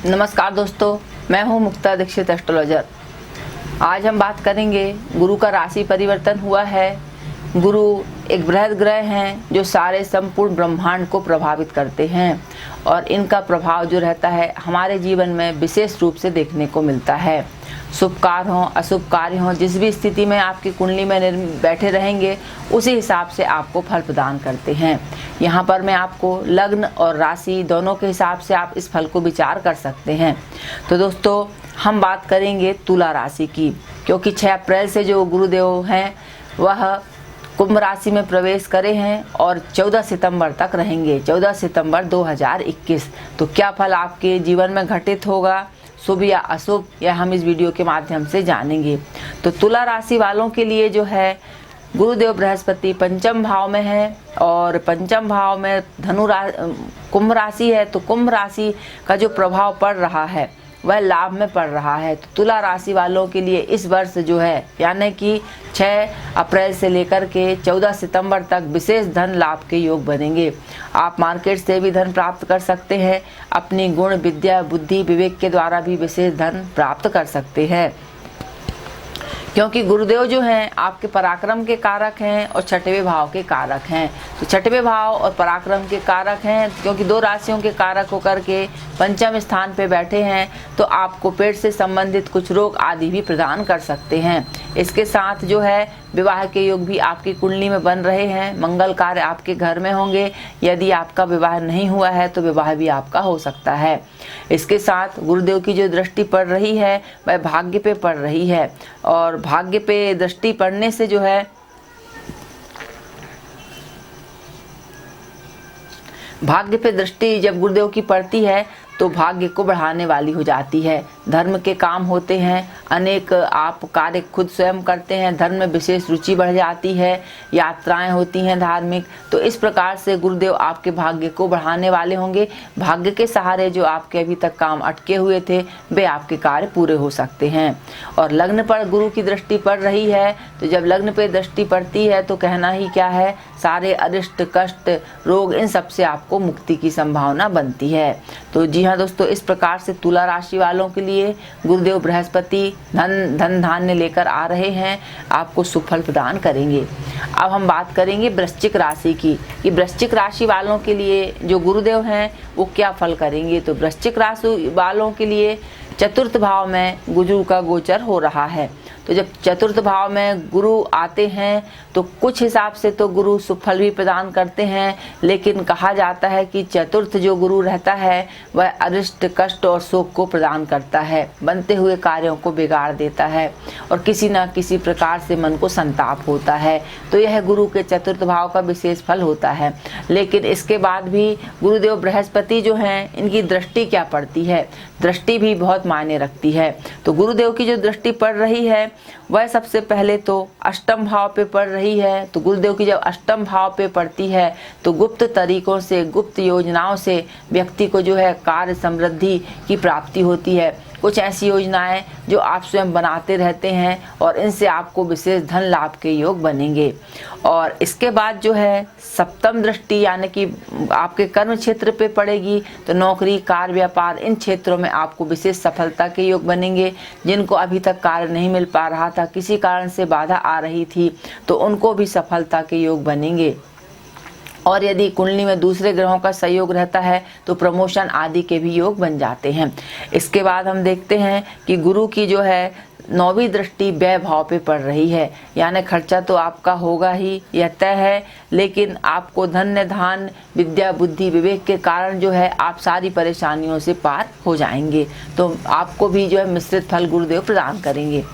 नमस्कार दोस्तों, मैं हूं मुक्ता दीक्षित एस्ट्रोलॉजर। आज हम बात करेंगे गुरु का राशि परिवर्तन हुआ है। गुरु एक बृहद ग्रह हैं जो सारे संपूर्ण ब्रह्मांड को प्रभावित करते हैं और इनका प्रभाव जो रहता है हमारे जीवन में विशेष रूप से देखने को मिलता है। शुभ कार्य हों अशुभ कार्य हों, जिस भी स्थिति में आपकी कुंडली में बैठे रहेंगे उसी हिसाब से आपको फल प्रदान करते हैं। यहाँ पर मैं आपको लग्न और राशि दोनों के हिसाब से आप इस फल को विचार कर सकते हैं। तो दोस्तों, हम बात करेंगे तुला राशि की, क्योंकि 6 अप्रैल से जो गुरुदेव हैं वह कुंभ राशि में प्रवेश करे हैं और 14 सितंबर तक रहेंगे, 14 सितंबर 2021। तो क्या फल आपके जीवन में घटित होगा, शुभ या अशुभ, यह हम इस वीडियो के माध्यम से जानेंगे। तो तुला राशि वालों के लिए जो है गुरुदेव बृहस्पति पंचम भाव में है और पंचम भाव में कुंभ राशि है। तो कुंभ राशि का जो प्रभाव पड़ रहा है वह लाभ में पड़ रहा है। तो तुला राशि वालों के लिए इस वर्ष जो है यानी कि 6 अप्रैल से लेकर के 14 सितंबर तक विशेष धन लाभ के योग बनेंगे। आप मार्केट से भी धन प्राप्त कर सकते हैं, अपनी गुण विद्या बुद्धि विवेक के द्वारा भी विशेष धन प्राप्त कर सकते हैं, क्योंकि गुरुदेव जो हैं आपके पराक्रम के कारक हैं और 6वें भाव के कारक हैं। तो 6वें भाव और पराक्रम के कारक हैं, क्योंकि 2 राशियों के कारक होकर के पंचम स्थान पे बैठे हैं, तो आपको पेट से संबंधित कुछ रोग आदि भी प्रदान कर सकते हैं। इसके साथ जो है विवाह के योग भी आपकी कुंडली में बन रहे हैं। मंगल कार्य आपके घर में होंगे। यदि आपका विवाह नहीं हुआ है तो विवाह भी आपका हो सकता है। इसके साथ गुरुदेव की जो दृष्टि पड़ रही है वह भाग्य पे पड़ रही है और भाग्य पे दृष्टि पड़ने से जो है भाग्य पे दृष्टि जब गुरुदेव की पड़ती है तो भाग्य को बढ़ाने वाली हो जाती है। धर्म के काम होते हैं, अनेक आप कार्य खुद स्वयं करते हैं, धर्म में विशेष रुचि बढ़ जाती है, यात्राएं होती हैं धार्मिक। तो इस प्रकार से गुरुदेव आपके भाग्य को बढ़ाने वाले होंगे। भाग्य के सहारे जो आपके अभी तक काम अटके हुए थे वे आपके कार्य पूरे हो सकते हैं। और लग्न पर गुरु की दृष्टि पड़ रही है, तो जब लग्न पर दृष्टि पड़ती है तो कहना ही क्या है, सारे अरिष्ट कष्ट रोग इन सब से आपको मुक्ति की संभावना बनती है। तो जी हाँ दोस्तों, इस प्रकार से तुला राशि वालों के लिए गुरुदेव बृहस्पति धन धान्य लेकर आ रहे हैं, आपको सुफल प्रदान करेंगे। अब हम बात करेंगे वृश्चिक राशि की कि वृश्चिक राशि वालों के लिए जो गुरुदेव हैं वो क्या फल करेंगे। तो वृश्चिक राशि वालों के लिए चतुर्थ भाव में गुरु का गोचर हो रहा है। तो जब चतुर्थ भाव में गुरु आते हैं तो कुछ हिसाब से तो गुरु सुफल भी प्रदान करते हैं, लेकिन कहा जाता है कि चतुर्थ जो गुरु रहता है वह अरिष्ट कष्ट और शोक को प्रदान करता है, बनते हुए कार्यों को बिगाड़ देता है और किसी न किसी प्रकार से मन को संताप होता है। तो यह गुरु के चतुर्थ भाव का विशेष फल होता है। लेकिन इसके बाद भी गुरुदेव बृहस्पति जो हैं इनकी दृष्टि क्या पड़ती है, दृष्टि भी बहुत मायने रखती है। तो गुरुदेव की जो दृष्टि पड़ रही है वह सबसे पहले तो अष्टम भाव पे पड़ रही है। तो गुरुदेव की जब अष्टम भाव पे पड़ती है तो गुप्त तरीकों से गुप्त योजनाओं से व्यक्ति को जो है कार्य समृद्धि की प्राप्ति होती है। कुछ ऐसी योजनाएं जो आप स्वयं बनाते रहते हैं और इनसे आपको विशेष धन लाभ के योग बनेंगे। और इसके बाद जो है सप्तम दृष्टि यानी कि आपके कर्म क्षेत्र पे पड़ेगी, तो नौकरी कार्य व्यापार इन क्षेत्रों में आपको विशेष सफलता के योग बनेंगे। जिनको अभी तक कार्य नहीं मिल पा रहा था, किसी कारण से बाधा आ रही थी, तो उनको भी सफलता के योग बनेंगे। और यदि कुंडली में दूसरे ग्रहों का सहयोग रहता है तो प्रमोशन आदि के भी योग बन जाते हैं। इसके बाद हम देखते हैं कि गुरु की जो है 9वीं दृष्टि व्यय भाव पे पड़ रही है, यानी खर्चा तो आपका होगा ही, यह तय है, लेकिन आपको धन्य धान विद्या बुद्धि विवेक के कारण जो है आप सारी परेशानियों से पार हो जाएंगे। तो आपको भी जो है मिश्रित फल गुरुदेव प्रदान करेंगे।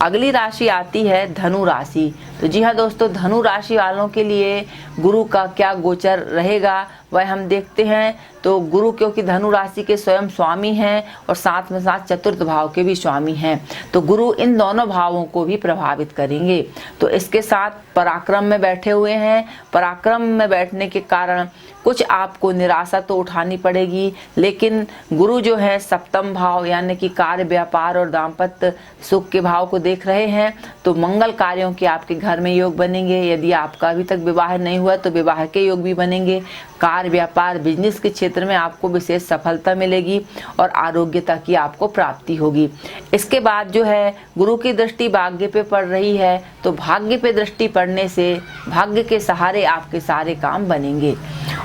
अगली राशि आती है धनु राशि। तो जी हाँ दोस्तों, धनु राशि वालों के लिए गुरु का क्या गोचर रहेगा वह हम देखते हैं। तो गुरु क्योंकि धनु राशि के स्वयं स्वामी हैं और साथ में साथ चतुर्थ भाव के भी स्वामी हैं, तो गुरु इन दोनों भावों को भी प्रभावित करेंगे। तो इसके साथ पराक्रम में बैठे हुए हैं। पराक्रम में बैठने के कारण कुछ आपको निराशा तो उठानी पड़ेगी, लेकिन गुरु जो है सप्तम भाव यानी कि कार्य व्यापार और दाम्पत्य सुख के भाव को देख रहे हैं, तो मंगल कार्यों के आपके घर में योग बनेंगे। यदि आपका अभी तक विवाह नहीं हुआ तो विवाह के योग भी बनेंगे। कार्य, व्यापार, बिजनेस के क्षेत्र में आपको विशेष सफलता मिलेगी और आरोग्यता की आपको प्राप्ति होगी। इसके बाद जो है गुरु की दृष्टि भाग्य पे पड़ रही है, तो भाग्य पे दृष्टि पड़ने से भाग्य के सहारे आपके सारे काम बनेंगे।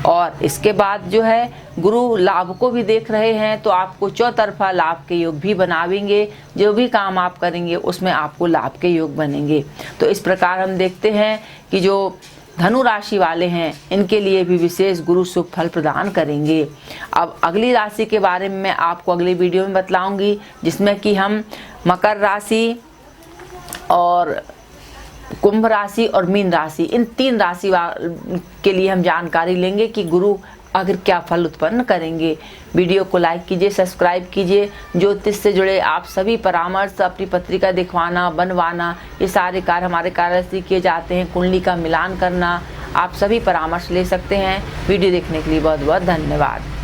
और इसके बाद जो है गुरु लाभ को भी देख रहे हैं, तो आपको चौतरफा लाभ के योग भी बनावेंगे। जो भी काम आप करेंगे उसमें आपको लाभ के योग बनेंगे। तो इस प्रकार हम देखते हैं कि जो धनु राशि वाले हैं इनके लिए भी विशेष गुरु शुभ फल प्रदान करेंगे। अब अगली राशि के बारे में मैं आपको अगली वीडियो में बतलाऊंगी, जिसमें कि हम मकर राशि और कुंभ राशि और मीन राशि, इन 3 राशि के लिए हम जानकारी लेंगे कि गुरु आखिर क्या फल उत्पन्न करेंगे। वीडियो को लाइक कीजिए, सब्सक्राइब कीजिए। ज्योतिष से जुड़े आप सभी परामर्श, अपनी पत्रिका दिखवाना, बनवाना, ये सारे कार्य हमारे कार्यालय से किए जाते हैं। कुंडली का मिलान करना, आप सभी परामर्श ले सकते हैं। वीडियो देखने के लिए बहुत बहुत धन्यवाद।